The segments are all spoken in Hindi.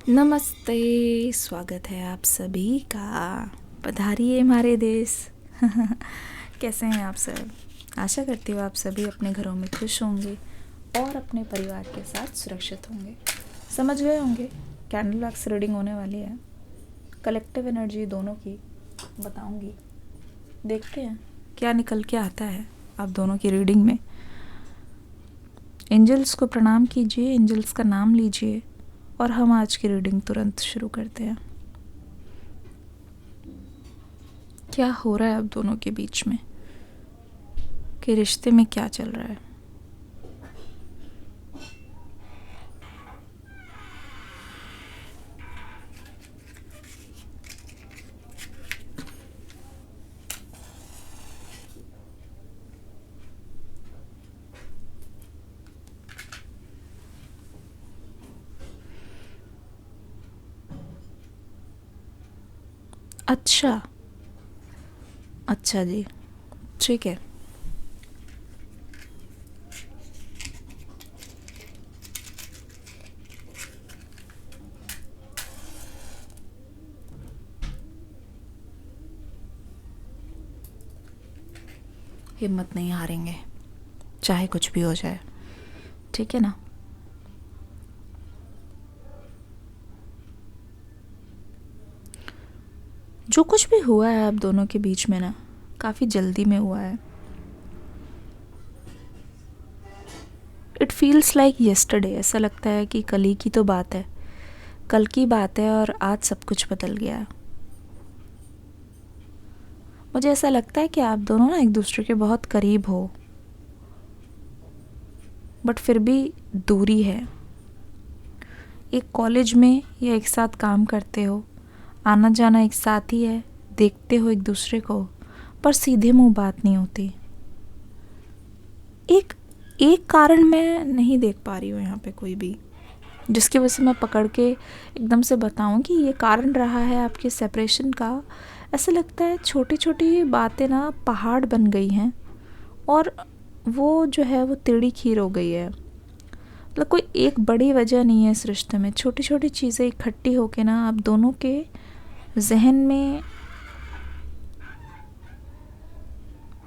नमस्ते। स्वागत है आप सभी का। पधारिए हमारे देश। कैसे हैं आप सब? आशा करती हूँ आप सभी अपने घरों में खुश होंगे और अपने परिवार के साथ सुरक्षित होंगे। समझ गए होंगे कैंडल वैक्स रीडिंग होने वाली है, कलेक्टिव एनर्जी दोनों की बताऊंगी। देखते हैं क्या निकल के आता है आप दोनों की रीडिंग में। एंजल्स को प्रणाम कीजिए, एंजल्स का नाम लीजिए और हम आज की रीडिंग तुरंत शुरू करते हैं। क्या हो रहा है अब दोनों के बीच में, कि रिश्ते में क्या चल रहा है। अच्छा जी, ठीक है। हिम्मत नहीं हारेंगे चाहे कुछ भी हो जाए, ठीक है ना। जो कुछ भी हुआ है आप दोनों के बीच में ना, काफ़ी जल्दी में हुआ है। It feels like yesterday. ऐसा लगता है कि कल ही की तो बात है, कल की बात है और आज सब कुछ बदल गया। मुझे ऐसा लगता है कि आप दोनों ना एक दूसरे के बहुत करीब हो, बट फिर भी दूरी है। एक कॉलेज में या एक साथ काम करते हो, आना जाना एक साथ ही है, देखते हो एक दूसरे को, पर सीधे मुंह बात नहीं होती। एक कारण मैं नहीं देख पा रही हूँ यहाँ पे कोई भी, जिसकी वजह से मैं पकड़ के एकदम से बताऊँ कि ये कारण रहा है आपके सेपरेशन का। ऐसा लगता है छोटी छोटी बातें ना पहाड़ बन गई हैं और वो जो है वो टेढ़ी खीर हो गई है। मतलब कोई एक बड़ी वजह नहीं है इस रिश्ते में, छोटी छोटी चीज़ें इकट्ठी होके ना आप दोनों के जहन में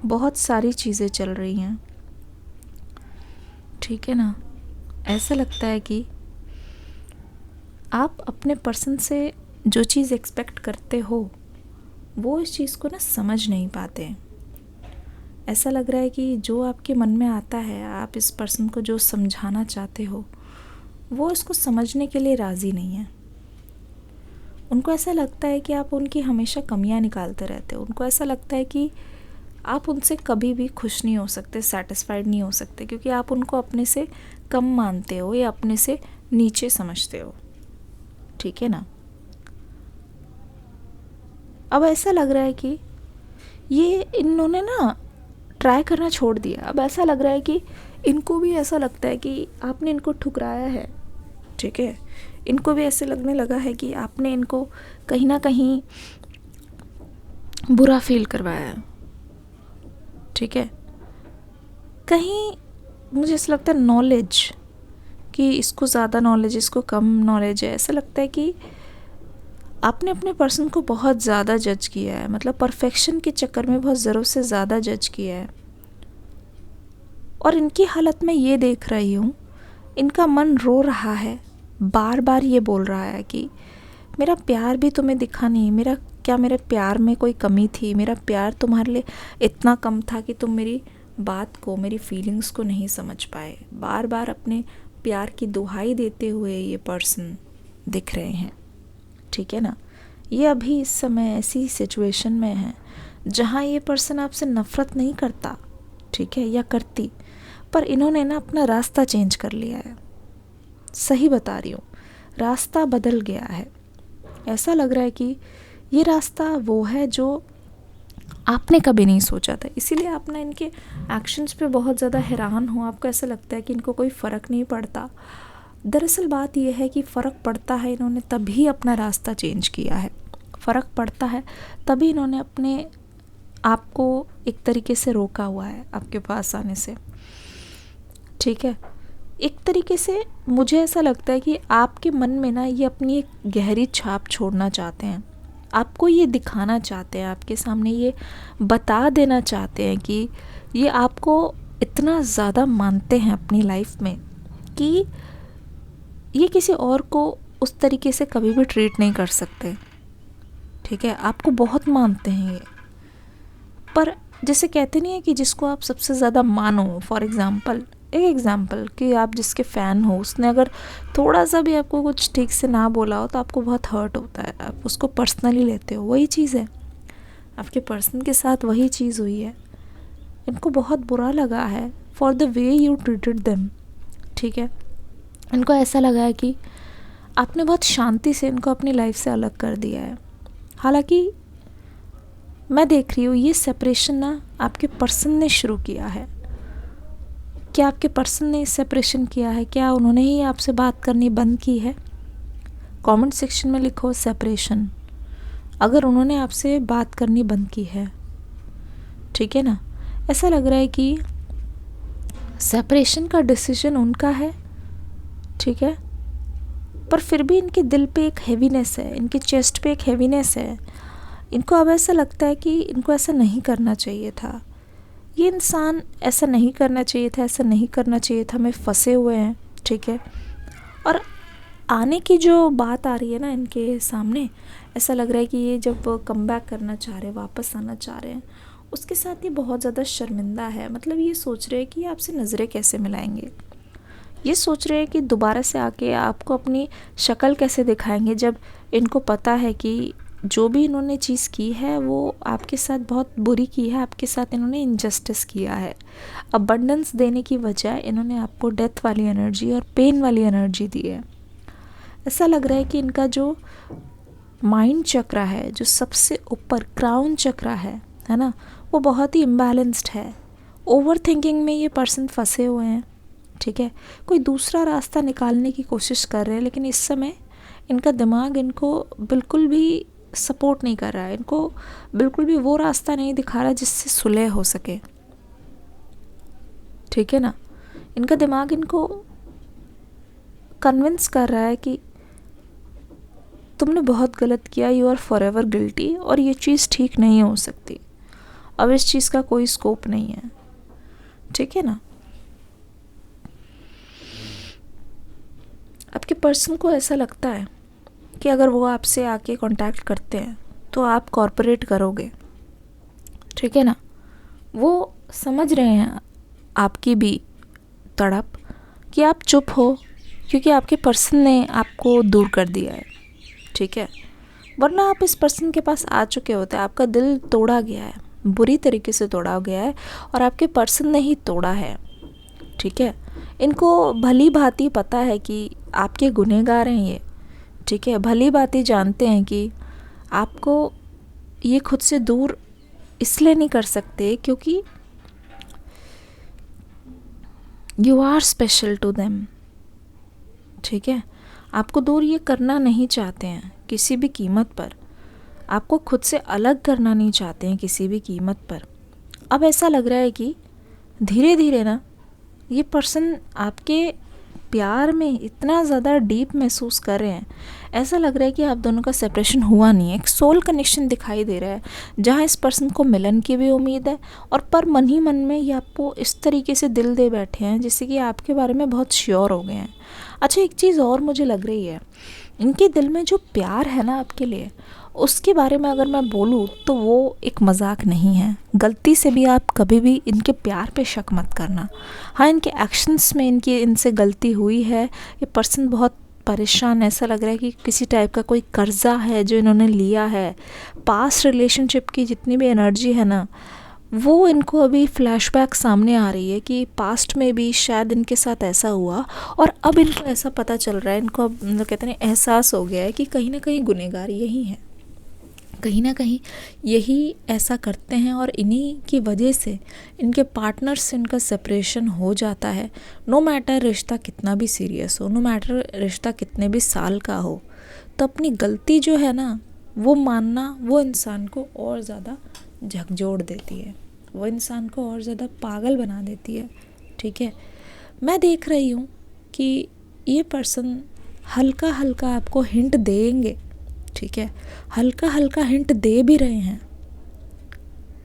बहुत सारी चीज़ें चल रही हैं, ठीक है ना। ऐसा लगता है कि आप अपने पर्सन से जो चीज़ एक्सपेक्ट करते हो वो इस चीज़ को ना समझ नहीं पाते। ऐसा लग रहा है कि जो आपके मन में आता है, आप इस पर्सन को जो समझाना चाहते हो वो इसको समझने के लिए राज़ी नहीं है। उनको ऐसा लगता है कि आप उनकी हमेशा कमियां निकालते रहते हो। उनको ऐसा लगता है कि आप उनसे कभी भी खुश नहीं हो सकते, सेटिस्फाइड नहीं हो सकते, क्योंकि आप उनको अपने से कम मानते हो या अपने से नीचे समझते हो, ठीक है ना। अब ऐसा लग रहा है कि ये इन्होंने ना ट्राई करना छोड़ दिया। अब ऐसा लग रहा है कि इनको भी ऐसा लगता है कि आपने इनको ठुकराया है, ठीक है। इनको भी ऐसे लगने लगा है कि आपने इनको कहीं ना कहीं बुरा फील करवाया है, ठीक है। कहीं मुझे ऐसा लगता है नॉलेज, कि इसको ज़्यादा नॉलेज, इसको कम नॉलेज है। ऐसा लगता है कि आपने अपने पर्सन को बहुत ज़्यादा जज किया है, मतलब परफेक्शन के चक्कर में बहुत ज़रूरत से ज़्यादा जज किया है। और इनकी हालत में ये देख रही हूँ, इनका मन रो रहा है, बार बार ये बोल रहा है कि मेरा प्यार भी तुम्हें दिखा नहीं। मेरे प्यार में कोई कमी थी? मेरा प्यार तुम्हारे लिए इतना कम था कि तुम मेरी बात को, मेरी फीलिंग्स को नहीं समझ पाए। बार बार अपने प्यार की दुहाई देते हुए ये पर्सन दिख रहे हैं, ठीक है ना। ये अभी इस समय ऐसी सिचुएशन में है जहाँ ये पर्सन आपसे नफ़रत नहीं करता, ठीक है, या करती, पर इन्होंने ना अपना रास्ता चेंज कर लिया है। सही बता रही हूँ, रास्ता बदल गया है। ऐसा लग रहा है कि ये रास्ता वो है जो आपने कभी नहीं सोचा था, इसीलिए आप ना इनके एक्शंस पे बहुत ज़्यादा हैरान हो। आपको ऐसा लगता है कि इनको कोई फ़र्क नहीं पड़ता। दरअसल बात यह है कि फ़र्क पड़ता है, इन्होंने तभी अपना रास्ता चेंज किया है। फ़र्क पड़ता है तभी इन्होंने अपने आप को एक तरीके से रोका हुआ है आपके पास आने से, ठीक है। एक तरीके से मुझे ऐसा लगता है कि आपके मन में ना ये अपनी एक गहरी छाप छोड़ना चाहते हैं, आपको ये दिखाना चाहते हैं, आपके सामने ये बता देना चाहते हैं कि ये आपको इतना ज़्यादा मानते हैं अपनी लाइफ में कि ये किसी और को उस तरीके से कभी भी ट्रीट नहीं कर सकते। ठीक है, आपको बहुत मानते हैं ये। पर जैसे कहते नहीं है कि जिसको आप सबसे ज़्यादा मानो, फॉर एग्ज़ाम्पल, एक एग्ज़ाम्पल कि आप जिसके फ़ैन हो, उसने अगर थोड़ा सा भी आपको कुछ ठीक से ना बोला हो तो आपको बहुत हर्ट होता है, आप उसको पर्सनली लेते हो। वही चीज़ है, आपके पर्सन के साथ वही चीज़ हुई है। इनको बहुत बुरा लगा है for the way you treated them. ठीक है, इनको ऐसा लगा है कि आपने बहुत शांति से इनको अपनी लाइफ से अलग कर दिया है। हालांकि मैं देख रही हूँ ये सेपरेशन ना आपके पर्सन ने शुरू किया है। क्या आपके पर्सन ने सेपरेशन किया है? क्या उन्होंने ही आपसे बात करनी बंद की है? कमेंट सेक्शन में लिखो सेपरेशन, अगर उन्होंने आपसे बात करनी बंद की है। ठीक है ना, ऐसा लग रहा है कि सेपरेशन का डिसीजन उनका है। ठीक है, पर फिर भी इनके दिल पे एक हैवीनेस है, इनके चेस्ट पे एक हैवीनेस है। इनको अब ऐसा लगता है कि इनको ऐसा नहीं करना चाहिए था, ये इंसान ऐसा नहीं करना चाहिए था, ऐसा नहीं करना चाहिए था, मैं फंसे हुए हैं। ठीक है, और आने की जो बात आ रही है ना इनके सामने, ऐसा लग रहा है कि ये जब कम बैक करना चाह रहे हैं, वापस आना चाह रहे हैं, उसके साथ ये बहुत ज़्यादा शर्मिंदा है। मतलब ये सोच रहे हैं कि आपसे नज़रें कैसे मिलाएंगे, ये सोच रहे हैं कि दोबारा से आके आपको अपनी शक्ल कैसे दिखाएंगे, जब इनको पता है कि जो भी इन्होंने चीज़ की है वो आपके साथ बहुत बुरी की है, आपके साथ इन्होंने इनजस्टिस किया है। अबंडेंस देने की बजाय इन्होंने आपको डेथ वाली एनर्जी और पेन वाली एनर्जी दी है। ऐसा लग रहा है कि इनका जो माइंड चक्र है, जो सबसे ऊपर क्राउन चक्र है ना, वो बहुत ही इम्बैलेंस्ड है। ओवर थिंकिंग में ये पर्सन फंसे हुए हैं। ठीक है, कोई दूसरा रास्ता निकालने की कोशिश कर रहे हैं, लेकिन इस समय इनका दिमाग इनको बिल्कुल भी सपोर्ट नहीं कर रहा है, इनको बिल्कुल भी वो रास्ता नहीं दिखा रहा जिससे सुलह हो सके। ठीक है ना, इनका दिमाग इनको कन्विंस कर रहा है कि तुमने बहुत गलत किया, you are forever guilty, और ये चीज़ ठीक नहीं हो सकती, अब इस चीज़ का कोई स्कोप नहीं है। ठीक है ना, आपके पर्सन को ऐसा लगता है कि अगर वो आपसे आके कांटेक्ट करते हैं तो आप कॉर्पोरेट करोगे। ठीक है ना, वो समझ रहे हैं आपकी भी तड़प कि आप चुप हो, क्योंकि आपके पर्सन ने आपको दूर कर दिया है। ठीक है, वरना आप इस पर्सन के पास आ चुके होते, आपका दिल तोड़ा गया है, बुरी तरीके से तोड़ा गया है, और आपके पर्सन ने ही तोड़ा है। ठीक है, इनको भली भांति पता है कि आपके गुनहगार हैं ये। ठीक है, भली भांति जानते हैं कि आपको ये खुद से दूर इसलिए नहीं कर सकते क्योंकि you are special to them. ठीक है, आपको दूर ये करना नहीं चाहते हैं किसी भी कीमत पर, आपको खुद से अलग करना नहीं चाहते हैं किसी भी कीमत पर। अब ऐसा लग रहा है कि धीरे धीरे ना ये पर्सन आपके प्यार में इतना ज़्यादा डीप महसूस कर रहे हैं, ऐसा लग रहा है कि आप दोनों का सेपरेशन हुआ नहीं है, एक सोल कनेक्शन दिखाई दे रहा है, जहाँ इस पर्सन को मिलन की भी उम्मीद है, और पर मन ही मन में ये आपको इस तरीके से दिल दे बैठे हैं जैसे कि आपके बारे में बहुत श्योर हो गए हैं। अच्छा, एक चीज़ और मुझे लग रही है, इनके दिल में जो प्यार है ना आपके लिए, उसके बारे में अगर मैं बोलूँ तो वो एक मजाक नहीं है। गलती से भी आप कभी भी इनके प्यार पे शक मत करना। हाँ, इनके एक्शंस में इनसे गलती हुई है, ये पर्सन बहुत परेशान, ऐसा लग रहा है कि किसी टाइप का कोई कर्जा है जो इन्होंने लिया है। पास्ट रिलेशनशिप की जितनी भी एनर्जी है ना, वो इनको अभी फ्लैशबैक सामने आ रही है कि पास्ट में भी शायद इनके साथ ऐसा हुआ, और अब इनको ऐसा पता चल रहा है, इनको अब मतलब कहते हैं एहसास हो गया है कि कहीं ना कहीं गुनहगार यही है, कहीं ना कहीं यही ऐसा करते हैं, और इन्हीं की वजह से इनके पार्टनर से इनका सेपरेशन हो जाता है। नो मैटर रिश्ता कितना भी सीरियस हो, नो मैटर रिश्ता कितने भी साल का हो, तो अपनी गलती जो है ना वो मानना, वो इंसान को और ज़्यादा झकझोर देती है, वो इंसान को और ज़्यादा पागल बना देती है। ठीक है, मैं देख रही हूँ कि ये पर्सन हल्का हल्का आपको हिंट देंगे, ठीक है, हल्का हल्का हिंट दे भी रहे हैं,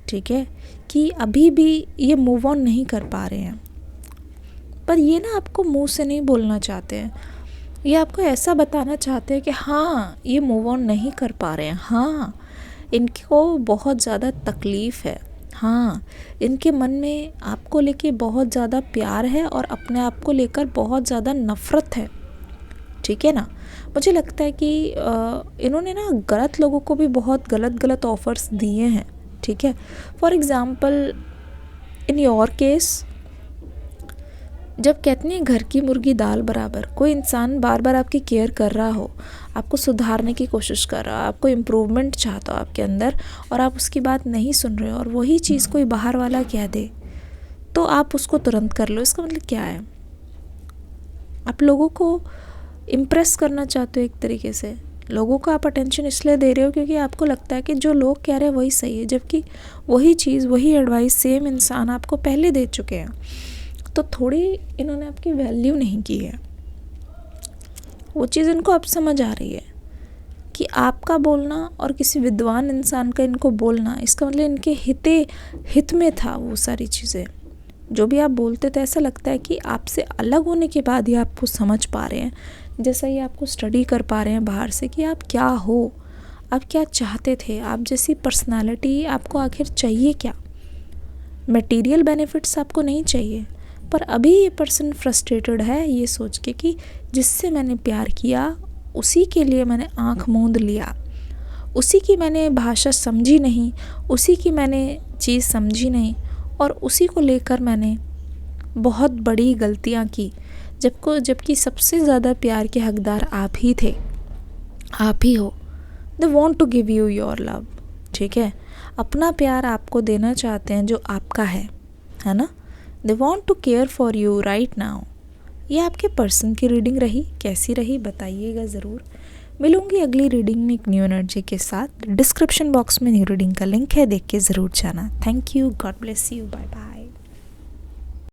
ठीक है, कि अभी भी ये मूव ऑन नहीं कर पा रहे हैं, पर ये ना आपको मुंह से नहीं बोलना चाहते हैं, ये आपको ऐसा बताना चाहते हैं कि हाँ ये मूव ऑन नहीं कर पा रहे हैं, हाँ इनको बहुत ज़्यादा तकलीफ़ है, हाँ इनके मन में आपको लेके बहुत ज़्यादा प्यार है और अपने आप को लेकर बहुत ज़्यादा नफ़रत है, ठीक है ना। मुझे लगता है कि इन्होंने ना गलत लोगों को भी बहुत गलत ऑफ़र्स दिए हैं, ठीक है। For example in your case, जब कहते हैं घर की मुर्गी दाल बराबर, कोई इंसान बार बार आपकी केयर कर रहा हो, आपको सुधारने की कोशिश कर रहा हो, आपको इम्प्रूवमेंट चाहता हो आपके अंदर, और आप उसकी बात नहीं सुन रहे हो और वही चीज़ कोई बाहर वाला कह दे तो आप उसको तुरंत कर लो। इसका मतलब क्या है? आप लोगों को इम्प्रेस करना चाहते हो, एक तरीके से लोगों को आप अटेंशन इसलिए दे रहे हो क्योंकि आपको लगता है कि जो लोग कह रहे हैं वही सही है, जबकि वही चीज़, वही एडवाइस सेम इंसान आपको पहले दे चुके हैं। तो थोड़ी इन्होंने आपकी वैल्यू नहीं की है, वो चीज़ इनको अब समझ आ रही है कि आपका बोलना और किसी विद्वान इंसान का इनको बोलना, इसका मतलब इनके हित में था वो सारी चीज़ें। जो भी आप बोलते थे ऐसा लगता है कि आपसे अलग होने के बाद ही आपको समझ पा रहे हैं, जैसा ही आपको स्टडी कर पा रहे हैं बाहर से कि आप क्या हो, आप क्या चाहते थे, आप जैसी पर्सनालिटी आपको आखिर चाहिए क्या। मटेरियल बेनिफिट्स आपको नहीं चाहिए, पर अभी ये पर्सन फ्रस्ट्रेटेड है ये सोच के कि जिससे मैंने प्यार किया उसी के लिए मैंने आँख मूंद लिया, उसी की मैंने भाषा समझी नहीं, उसी की मैंने चीज़ समझी नहीं, और उसी को लेकर मैंने बहुत बड़ी गलतियाँ की, जबकि सबसे ज़्यादा प्यार के हकदार आप ही थे, आप ही हो। They want to give you your love, ठीक है, अपना प्यार आपको देना चाहते हैं जो आपका है ना। They want to care for you right now. ये आपके पर्सन की रीडिंग रही, कैसी रही बताइएगा ज़रूर। मिलूंगी अगली रीडिंग में एक न्यू एनर्जी के साथ। डिस्क्रिप्शन बॉक्स में न्यू रीडिंग का लिंक है, देख के ज़रूर जाना। Thank you, God bless you, bye bye.